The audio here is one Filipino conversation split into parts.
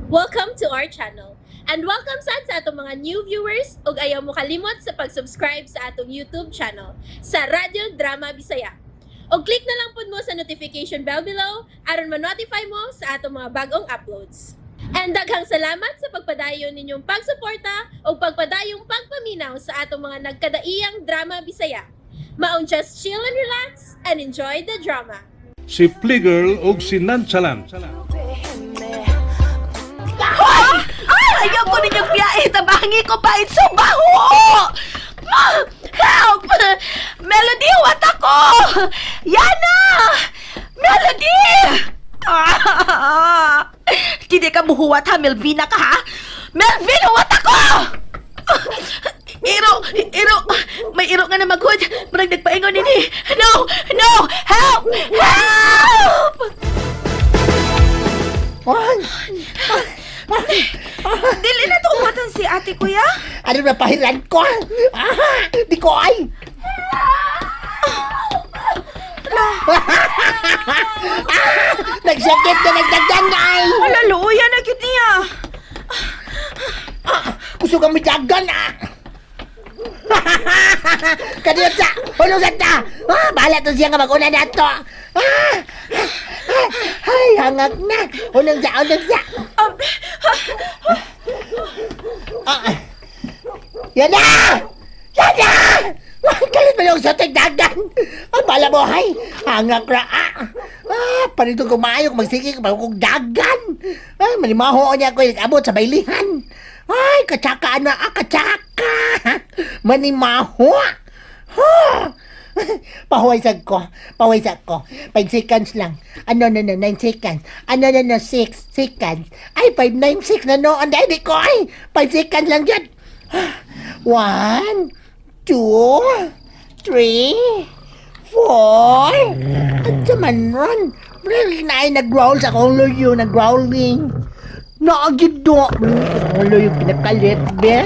Welcome to our channel. And welcome sa atong mga new viewers ug ayaw mo kalimot sa pag-subscribe sa atong YouTube channel sa Radio Drama Bisaya. O click na lang pud mo sa notification bell below aron ma-notify mo sa atong mga bagong uploads. And daghang salamat sa pagpadayon ninyong pagsuporta o pagpadayong pagpaminaw sa atong mga nagkadaiyang Drama Bisaya. Maong just chill and relax and enjoy the drama. Si Pligirl ug si Nonchalant. Ay! Ayaw ko ninyong biyahe! Tabangi ko pa! It's so baho! Help! Melody, what ako? Yana! Melody! Hindi ka buhuwat ha, Melvina ka ha? Melvin, huwat ako! Iro! May iro nga na magod. Marag nagpaingon nini. No! Help! Dili na to umatan si ate kuya? Ano na pahiran ko? Di ko ay! Nagsakit na nagdagan na ay! Ala, luya na cute niya. Gusto kang mitagan Kaniyot sa! Hulong sa ta! Bahala to siya nga mag-una na to! Ay, hangak na! Hulong sa! Yan na! Kalit ba yung sa tigdagan? Ang bala mo, hay! Hangak na! Panito kumayok, magsigig, magkong dagan! Malimaho niya ko yung abot sa bailihan! Ay, katsaka na! Katsaka! Manimaho! Pahuwaysag ko. 5 seconds lang. 9 seconds. 6 seconds. Ay, 596 na no. Anday, di ko ay. 5 seconds lang yan. 1, 2, 3, 4. At saman ron. Really na ay nag-growl sa kong luyo. Nag-growling. Naagid do. Ang luyo pinakalit, be.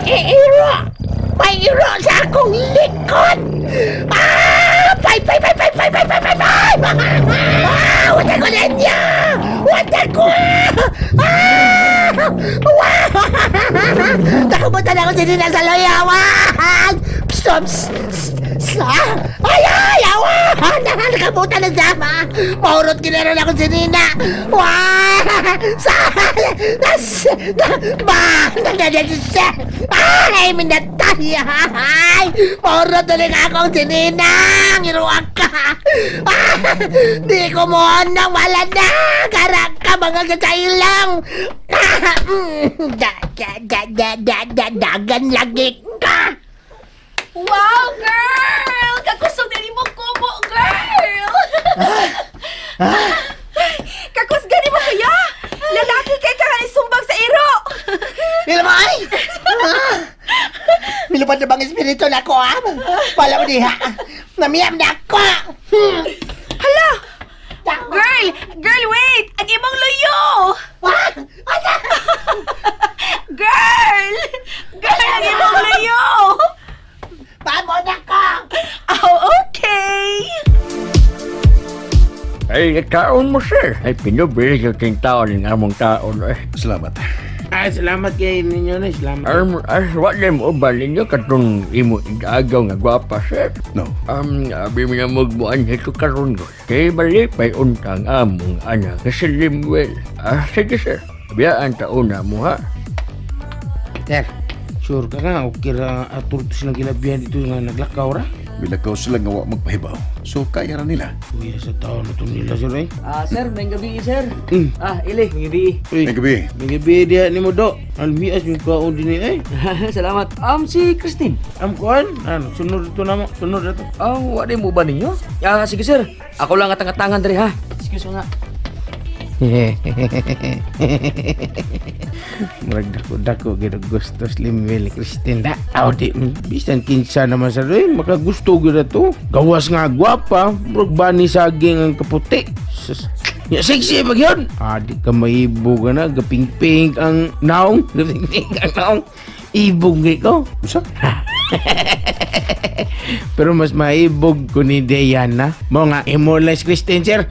Iro! May iro sa akong likod! Five! Wata ko na niya! Wata ko! Nakabutan ako sinina sa layawan! Ay! Awan! Nakabutan na sama! Maurot kineron ako sinina! Ay! Minatay! Ay! Maurot ulit akong sininang! Iruwag ka! Di ko mo nang wala na! Karak ka mga kasailang! Dagan lagi ka! Wow, girl! Kakusog din mo kumo, girl! Kakusgan mo kuya! Lalaki kay ka sumbang sa iro! Milamay! Milupad na bang espiritu na ko, Pala mo diha! Namiyam na ako! Hala! Girl, wait! Ang imong luyo! Girl! Ang imong luyo! Pamo na ko! Oh, okay! Ay, taon mo, sir. Ay, pinubili yung taon ng among taon. Salamat. Salamat kay ninyo na. Salamat. Wala mo ba ninyo katong imo agaw nga gwapa, sir? No. Abi mo na magbuan ito karon ko. Kay balipay untang among anak kasi Limwell. Sige, sir. Biyaan taon na mo, ha? Sir, sure ka nga. Okay ra atur to silang gilabihan dito nga naglakaw ra. Bilakaw sila nga wa magpahibaw. So, kaya ra nila. Kuya sa taon na itong nila sir eh. Sir, may gabi, sir. Mm. Ili, may gabi. Uy, May gabi. may gabi dia ni mo do. Albias yung kaon din eh. Salamat. Si Christine. Kuan? Sunod ito na mo. Sunod na ito. Wala mo ba ninyo? Sige, sir. Ako lang tangan diri, ha? Excuse mo nga. Murag dako gid gusto Slimwell Christine da. Aw di bisan kinsa naman sa rin makagusto gid to. Gawas nga gwapa, murag bani saging ang kaputi. Ya sexy pag yun. Di ka maibog na gaping-pink ang naong, gaping-pink ang naong. Ibog ko. Usa? Pero mas maibog ko ni Diana. Mo nga, immortalize Christine, sir.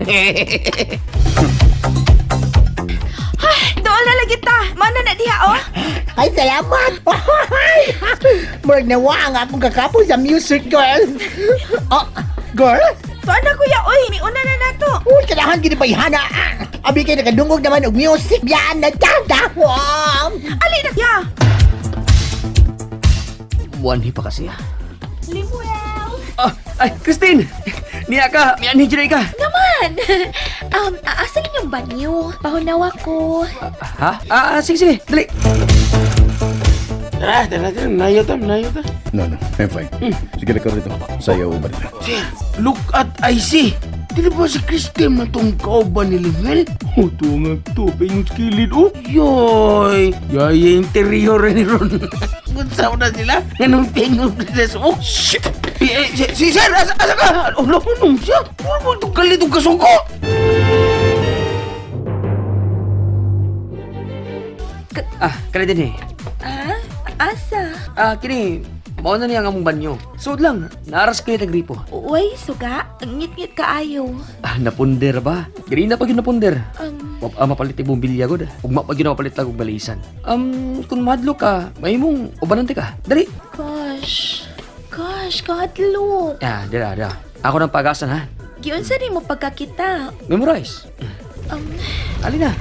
kita. Mana na diha, oh? Ay, salamat! Murag nawa ang akong kakapoy sa music, girl! Oh, girl? Tuan na kuya, oy, miuna na nato. Uy, kailangan ginibayhana! Abi kayo nakadungog naman og music! Yan na wow! Ali na, ya. Buwanhi pa kasi ah. Limuel. Ay, Christine! Niya ka! May anhijiray ka! Naman! Asa inyong banyo? Pahunawa ko. Ha? Sige, dali! Tara, nayo ta. No, I'm fine. Sige na ka rito. Sayaw ba nila? Sir, look at IC. Dili ba si Christine na tong kauban ni Limel? Ito nga to, payong skilid, oh. Yoy! Yaya interior ni Ron. Gunsaw na sila. Ganun pingog nila sa, oh, shit! Si Sir, asa ka? Ano nung siya? Ano itong kalitong kasuko? Kani din eh. Asa? Kini, mauna niya ang among banyo. Suod lang, naaras ko yung tagripo. Uy, suga. Ngit-ngit kaayo. Napunder ba? Gani na pag yun napunder. Mapalit yung bumbilya ko da. Ug mapag yun mapalit lang kong balisan. Kung madlo ka, may mong ubanante ka. Dali! Gosh, kahadlo. Dira. Ako ng pag-asan ha. Giunsa ni mo pagkakita? Memorize. Ali na.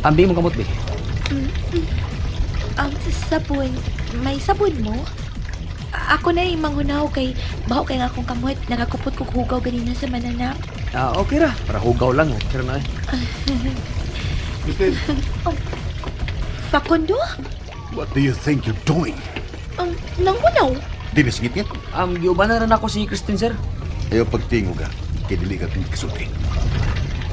Ambi mo kamot be. Sabon. May sabon mo? Ako na yung manghunaw kay baho kay nga akong kamot. Nakakupot ko hugaw ganina sa mananap. Okay ra. Para hugaw lang. Pero na eh. Facundo? What do you think you're doing? Nanghunaw? Dinisngit niya? Giuban na rin ako si Christine, sir. Ayaw pagtingog ka. Kaya dili ka kong kasulti.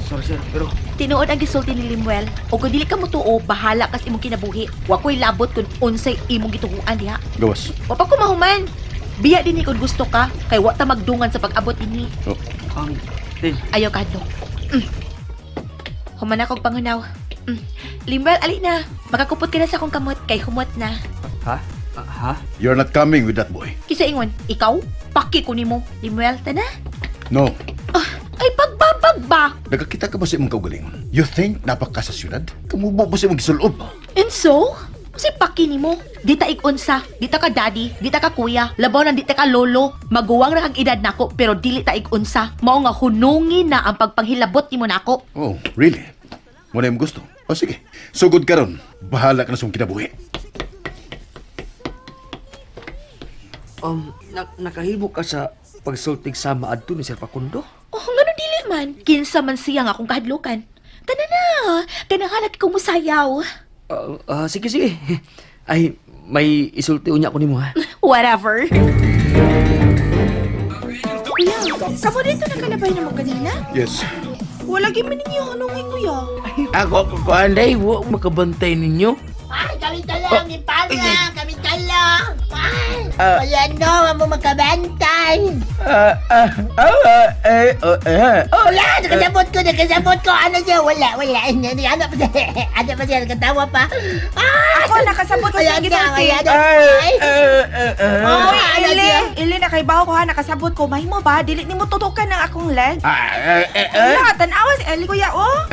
Sorry, sir. Pero, Tinuod ang gisulti ni Limuel. O kung dili ka mo tuo, bahala kas imong kinabuhi. Wa ko'y labot kung unsay imong gituhuan diha. Gawas. Wa pa ko mahuman. Biya din ni kung gusto ka, kay wa ta magdungan sa pag-abot ini. Oh, Tin. Ayaw kadlo. Human akong pangunaw. Limuel, ali na. Makakupot ka na sa akong kamot, kay humot na. Ha? you're not coming with that boy. Kisa ingon, ikaw? Paki ko nimo. Limuel, tana? No. Ay, pagbabag ba? Nagkakita ka ba sa imong kaugalingon? You think napaka sa syudad? Kamubo ba sa imong gisulob? And so? Si paki nimo. Di ta ikunsa, di ta ka daddy, di ta ka kuya, labaw na di ta ka lolo. Maguwang ra kang edad nako pero dili ta ikunsa. Mao nga hunungin na ang pagpanghilabot nimo nako. Oh, really? Wala yung gusto? O sige, sugod ka ron. Bahala ka na sa imong kinabuhi. Nakahibok ka sa pagsultig sa maadto ni Sir Facundo? Oh, ngano dili man? Kinsa man siya nga akong kahadlukan. Tana na, kanahalat ko mo sayaw. Sige. Ay, may isulti unya ko nimo ha. Whatever. Kuya, kamo dito nakalabay na mo kanina? Yes. Wala gyud man ninyo hunungin, kuya. Ako, anday, wa makabantay ninyo. Ay, kami talang, ipala! Kami talang! Ay, wala no, mo magkabantay! Wala, nakasabot ko! Ano siya? Wala. Ano pa siya? Nakatawa pa? Ako, nakasabot ko sa gisulti. Ili, nakaibaw ko ha, nakasabot ko. Mahimo ba? Dili ni mo tutukan ng akong leg. Wala, tanawa si Eli, kuya, oh.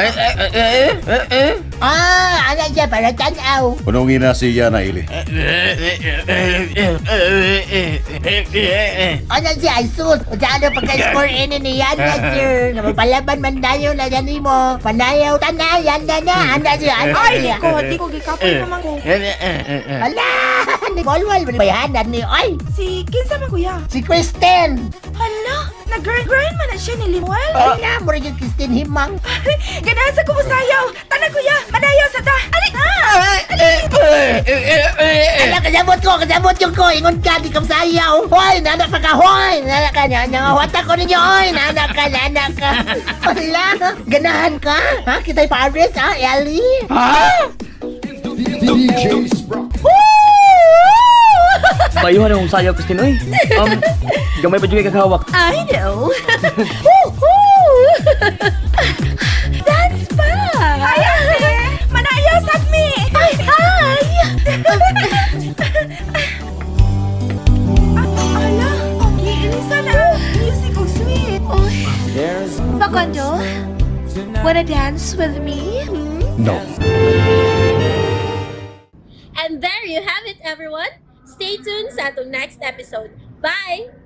Ano siya? Para tanaw. Unongin na si Yana Ili. Ano siya? Ay, sus! Ano pagka-score ini ni Yana, sir? Napapalaban man tayo na yan mo. Panayaw, tanayan na. Ano siya? Ay, di ko gikapoy naman ko. Ala! Ni Walwal, bayanan ni Oy! Si, kinsa man, kuya? Si Kristen! Hala, nag-grind man na siya ni Limuel. Ay na, mura yung Kristen Himang. Ganahan sa kumusayaw. Tana, kuya, manayaw sa ta. Alik! Ala, kasabot yung ko. Ingon ka, di ka masayaw. Hoy, nanak pa ka, hoy! Nanak ka, nangawata ko ninyo, hoy! Nanak ka. Ala, ganahan ka? Ha? Kita'y Paris, ha, Ellie? Bayuhan akong sayaw, Christine, oy. Gamay pa juga kakawak. I know. Dance pa. Ay, ate! Manayaw sa me! Ay! Ala, giilisa na. Music ko sweet. Facundo, wanna dance with me? No. everyone. Stay tuned sa atong next episode. Bye!